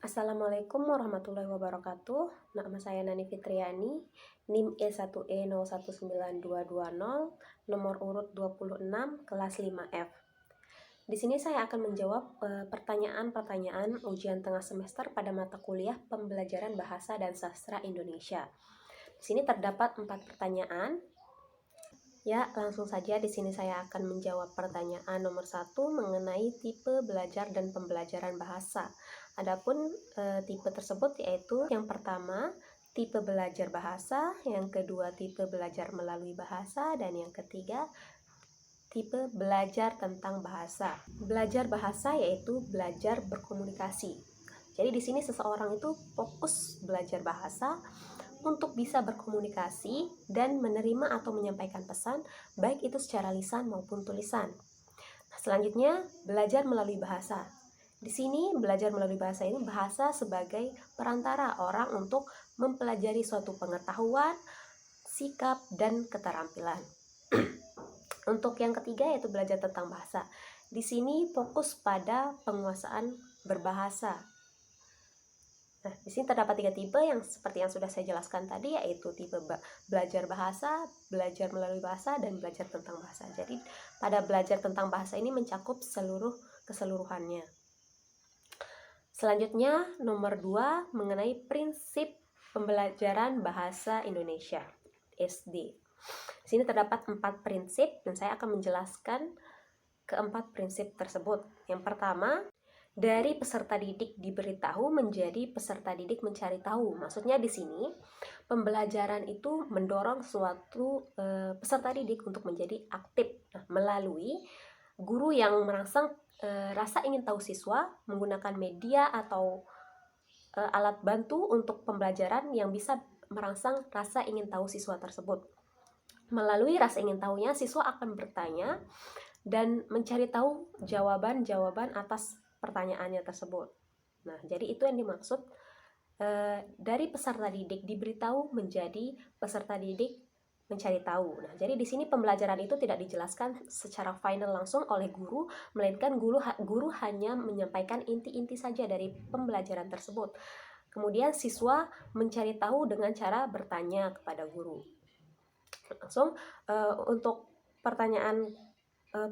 Assalamualaikum warahmatullahi wabarakatuh. Nama saya Nani Fitriani, NIM E1E019220, nomor urut 26, kelas 5F. Di sini saya akan menjawab pertanyaan-pertanyaan ujian tengah semester pada mata kuliah Pembelajaran Bahasa dan Sastra Indonesia. Di sini terdapat 4 pertanyaan. Ya, langsung saja di sini saya akan menjawab pertanyaan nomor 1 mengenai tipe belajar dan pembelajaran bahasa. Adapun tipe tersebut yaitu yang pertama tipe belajar bahasa, yang kedua tipe belajar melalui bahasa, dan yang ketiga tipe belajar tentang bahasa. Belajar bahasa yaitu belajar berkomunikasi. Jadi di sini seseorang itu fokus belajar bahasa untuk bisa berkomunikasi dan menerima atau menyampaikan pesan, baik itu secara lisan maupun tulisan. Nah, selanjutnya, belajar melalui bahasa. Di sini belajar melalui bahasa ini bahasa sebagai perantara orang untuk mempelajari suatu pengetahuan, sikap, dan keterampilan. Untuk yang ketiga yaitu belajar tentang bahasa. Di sini fokus pada penguasaan berbahasa. Nah, di sini terdapat 3 tipe yang seperti yang sudah saya jelaskan tadi, yaitu tipe belajar bahasa, belajar melalui bahasa, dan belajar tentang bahasa. Jadi, pada belajar tentang bahasa ini mencakup seluruh keseluruhannya. Selanjutnya, nomor 2 mengenai prinsip pembelajaran bahasa Indonesia SD. Di sini terdapat 4 prinsip dan saya akan menjelaskan keempat prinsip tersebut. Yang pertama, dari peserta didik diberitahu menjadi peserta didik mencari tahu. Maksudnya di sini pembelajaran itu mendorong suatu peserta didik untuk menjadi aktif. Nah, melalui guru yang merangsang rasa ingin tahu siswa menggunakan media atau alat bantu untuk pembelajaran yang bisa merangsang rasa ingin tahu siswa tersebut. Melalui rasa ingin tahunya, siswa akan bertanya dan mencari tahu jawaban-jawaban atas pertanyaannya tersebut. Nah, jadi itu yang dimaksud dari peserta didik diberitahu menjadi peserta didik mencari tahu. Nah, jadi di sini pembelajaran itu tidak dijelaskan secara final langsung oleh guru, melainkan guru hanya menyampaikan inti-inti saja dari pembelajaran tersebut. Kemudian siswa mencari tahu dengan cara bertanya kepada guru. Langsung untuk pertanyaan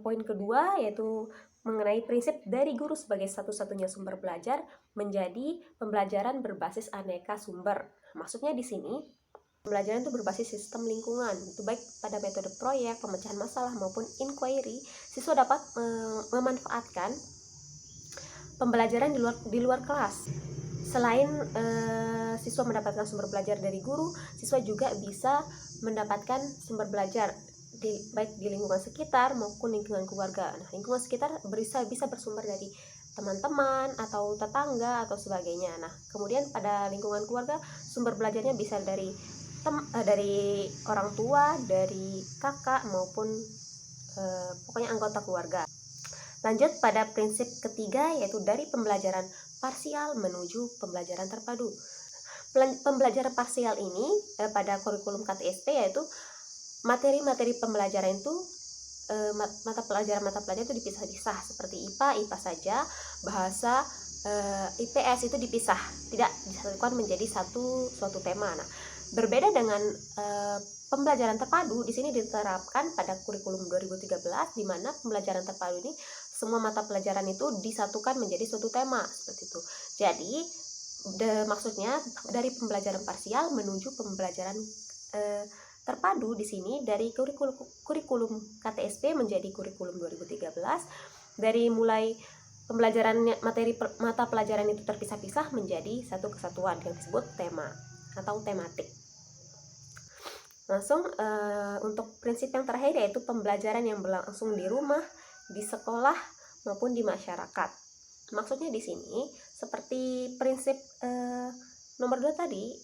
poin kedua yaitu mengenai prinsip dari guru sebagai satu-satunya sumber belajar menjadi pembelajaran berbasis aneka sumber. Maksudnya di sini pembelajaran itu berbasis sistem lingkungan, itu baik pada metode proyek, pemecahan masalah maupun inquiry. Siswa dapat memanfaatkan pembelajaran di luar kelas. Selain siswa mendapatkan sumber belajar dari guru, siswa juga bisa mendapatkan sumber belajar baik di lingkungan sekitar maupun lingkungan keluarga. Nah, lingkungan sekitar bisa bersumber dari teman-teman atau tetangga atau sebagainya. Nah, kemudian pada lingkungan keluarga sumber belajarnya bisa dari orang tua, dari kakak maupun pokoknya anggota keluarga. Lanjut pada prinsip ketiga yaitu dari pembelajaran parsial menuju pembelajaran terpadu. Pembelajaran parsial ini pada kurikulum KTSP yaitu materi-materi pembelajaran itu mata pelajaran itu dipisah-pisah seperti IPA saja, bahasa IPS itu dipisah, tidak disatukan menjadi suatu tema. Nah, berbeda dengan pembelajaran terpadu, di sini diterapkan pada kurikulum 2013 di mana pembelajaran terpadu ini semua mata pelajaran itu disatukan menjadi suatu tema seperti itu. Jadi maksudnya dari pembelajaran parsial menuju pembelajaran terpadu di sini dari kurikulum KTSP menjadi kurikulum 2013, dari mulai pembelajaran mata pelajaran itu terpisah-pisah menjadi satu kesatuan yang disebut tema atau tematik. Langsung untuk prinsip yang terakhir yaitu pembelajaran yang berlangsung di rumah, di sekolah maupun di masyarakat. Maksudnya di sini seperti prinsip nomor 2 tadi,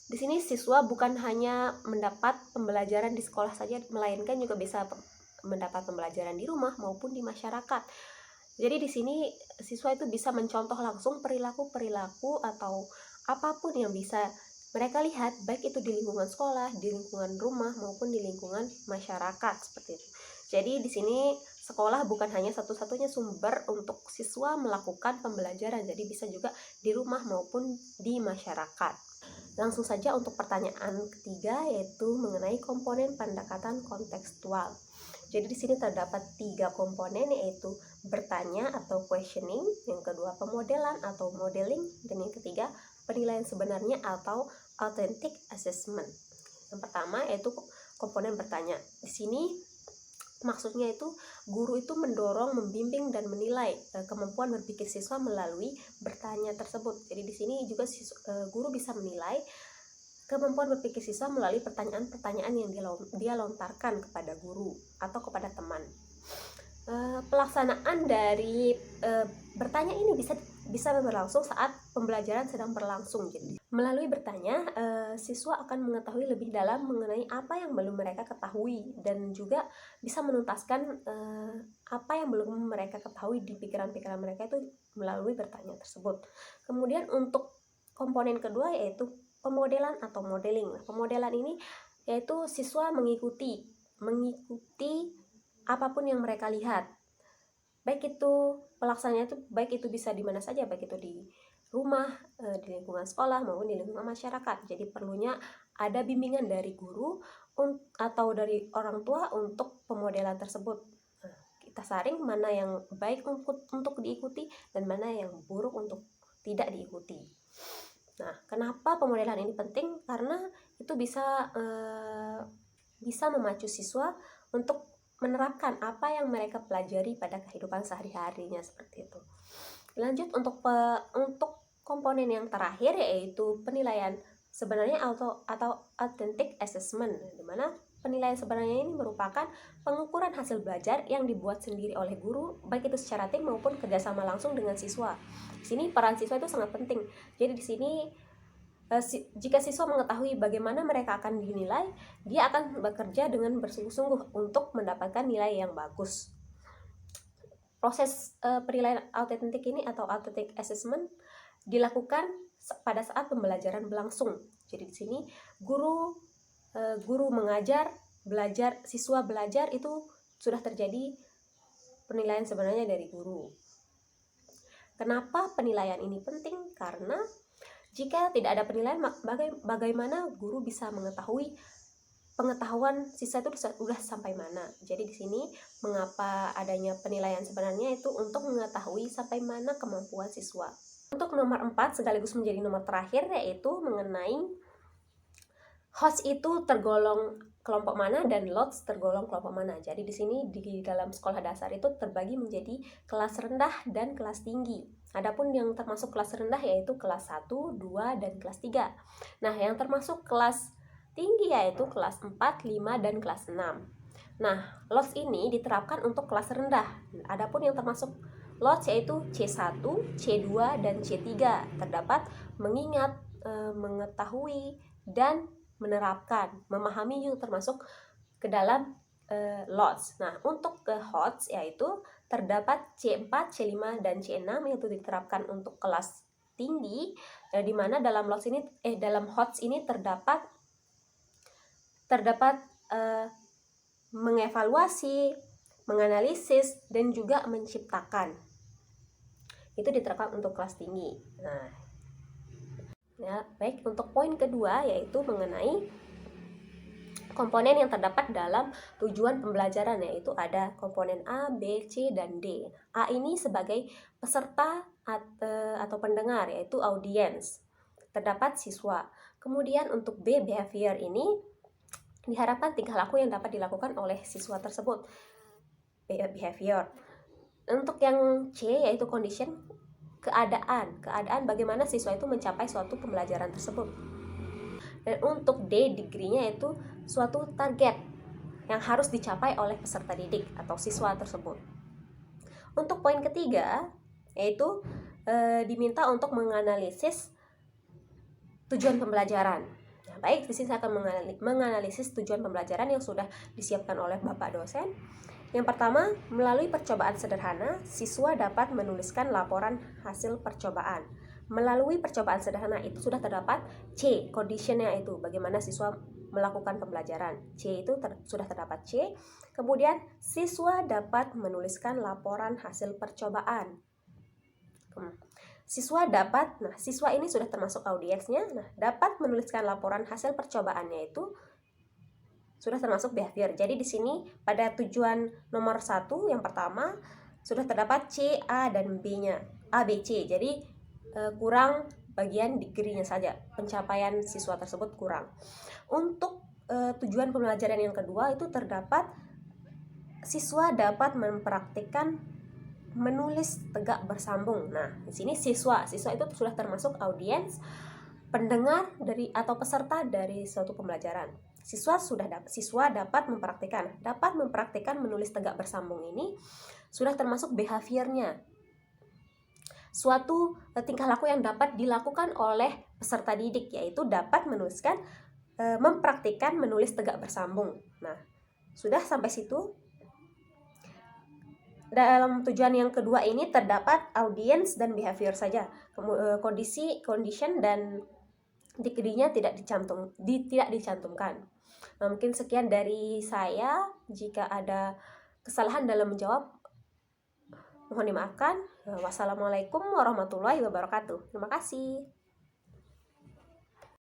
di sini siswa bukan hanya mendapat pembelajaran di sekolah saja, melainkan juga bisa mendapat pembelajaran di rumah maupun di masyarakat. Jadi di sini siswa itu bisa mencontoh langsung perilaku atau apapun yang bisa mereka lihat, baik itu di lingkungan sekolah, di lingkungan rumah maupun di lingkungan masyarakat seperti itu. Jadi di sini sekolah bukan hanya satu-satunya sumber untuk siswa melakukan pembelajaran, jadi bisa juga di rumah maupun di masyarakat. Langsung saja untuk pertanyaan ketiga, yaitu mengenai komponen pendekatan kontekstual. Jadi di sini terdapat 3 komponen, yaitu bertanya atau questioning, yang kedua pemodelan atau modeling, dan yang ketiga penilaian sebenarnya atau authentic assessment. Yang pertama yaitu komponen bertanya. Di sini maksudnya itu guru itu mendorong, membimbing dan menilai kemampuan berpikir siswa melalui bertanya tersebut. Jadi di sini juga guru bisa menilai kemampuan berpikir siswa melalui pertanyaan-pertanyaan yang dia lontarkan kepada guru atau kepada teman. Pelaksanaan dari bertanya ini bisa berlangsung saat pembelajaran sedang berlangsung. Jadi melalui bertanya, siswa akan mengetahui lebih dalam mengenai apa yang belum mereka ketahui, dan juga bisa menuntaskan apa yang belum mereka ketahui di pikiran-pikiran mereka itu melalui bertanya tersebut. Kemudian untuk komponen kedua yaitu pemodelan atau modeling. Nah, pemodelan ini yaitu siswa mengikuti apapun yang mereka lihat, baik itu pelaksanaannya itu baik itu bisa di mana saja, baik itu di rumah, di lingkungan sekolah maupun di lingkungan masyarakat. Jadi perlunya ada bimbingan dari guru atau dari orang tua untuk pemodelan tersebut. Kita saring mana yang baik untuk diikuti dan mana yang buruk untuk tidak diikuti. Nah, kenapa pemodelan ini penting? Karena itu bisa memacu siswa untuk menerapkan apa yang mereka pelajari pada kehidupan sehari-harinya, seperti itu. Lanjut untuk komponen yang terakhir, yaitu penilaian sebenarnya atau authentic assessment, di mana penilaian sebenarnya ini merupakan pengukuran hasil belajar yang dibuat sendiri oleh guru, baik itu secara tim maupun kerjasama langsung dengan siswa. Di sini peran siswa itu sangat penting. Jadi di sini jika siswa mengetahui bagaimana mereka akan dinilai, dia akan bekerja dengan bersungguh-sungguh untuk mendapatkan nilai yang bagus. Proses penilaian autentik ini atau authentic assessment dilakukan pada saat pembelajaran berlangsung. Jadi di sini guru mengajar, siswa belajar, itu sudah terjadi penilaian sebenarnya dari guru. Kenapa penilaian ini penting? Karena jika tidak ada penilaian, bagaimana guru bisa mengetahui pengetahuan siswa itu sudah sampai mana. Jadi di sini mengapa adanya penilaian sebenarnya itu untuk mengetahui sampai mana kemampuan siswa. Untuk nomor 4 sekaligus menjadi nomor terakhir, yaitu mengenai host itu tergolong kelompok mana dan lots tergolong kelompok mana. Jadi di sini di dalam sekolah dasar itu terbagi menjadi kelas rendah dan kelas tinggi. Adapun yang termasuk kelas rendah yaitu kelas 1, 2, dan kelas 3. Nah, yang termasuk kelas tinggi yaitu kelas 4, 5, dan kelas 6. Nah, lots ini diterapkan untuk kelas rendah. Adapun yang termasuk lots yaitu C1, C2, dan C3. Terdapat mengingat, mengetahui, dan menerapkan, memahami itu termasuk ke dalam lots. Nah, untuk ke HOTS yaitu terdapat C4, C5, dan C6 yang itu diterapkan untuk kelas tinggi, di mana dalam lots ini dalam HOTS ini terdapat mengevaluasi, menganalisis, dan juga menciptakan. Itu diterapkan untuk kelas tinggi. Nah, ya, baik, untuk poin kedua yaitu mengenai komponen yang terdapat dalam tujuan pembelajaran, yaitu ada komponen A, B, C, dan D. A ini sebagai peserta atau pendengar, yaitu audiens. Terdapat siswa. Kemudian untuk B, behavior, ini diharapkan tingkah laku yang dapat dilakukan oleh siswa tersebut. Behavior. Untuk yang C yaitu condition, keadaan bagaimana siswa itu mencapai suatu pembelajaran tersebut. Dan untuk D, degree-nya yaitu suatu target yang harus dicapai oleh peserta didik atau siswa tersebut. Untuk poin ketiga yaitu diminta untuk menganalisis tujuan pembelajaran. Nah, baik, di sini saya akan menganalisis tujuan pembelajaran yang sudah disiapkan oleh Bapak dosen. Yang pertama, melalui percobaan sederhana, siswa dapat menuliskan laporan hasil percobaan. Melalui percobaan sederhana itu sudah terdapat C, condition-nya itu bagaimana siswa melakukan pembelajaran. C itu sudah terdapat C. Kemudian siswa dapat menuliskan laporan hasil percobaan. Siswa ini sudah termasuk audiensnya. Nah, dapat menuliskan laporan hasil percobaannya itu sudah termasuk behavior. Jadi di sini pada tujuan nomor 1 yang pertama sudah terdapat C, A, dan B-nya. A, B, C. Jadi kurang bagian degree-nya saja. Pencapaian siswa tersebut kurang. Untuk tujuan pembelajaran yang kedua itu terdapat siswa dapat mempraktikkan menulis tegak bersambung. Nah, di sini siswa itu sudah termasuk audiens, pendengar dari atau peserta dari suatu pembelajaran. Siswa dapat mempraktikkan menulis tegak bersambung ini sudah termasuk behaviornya. Suatu tingkah laku yang dapat dilakukan oleh peserta didik, yaitu dapat mempraktikkan menulis tegak bersambung. Nah, sudah sampai situ. Dalam tujuan yang kedua ini terdapat audience dan behavior saja. Condition dan degree-nya tidak dicantumkan. Nah, mungkin sekian dari saya. Jika ada kesalahan dalam menjawab, mohon dimaafkan. Wassalamualaikum warahmatullahi wabarakatuh. Terima kasih.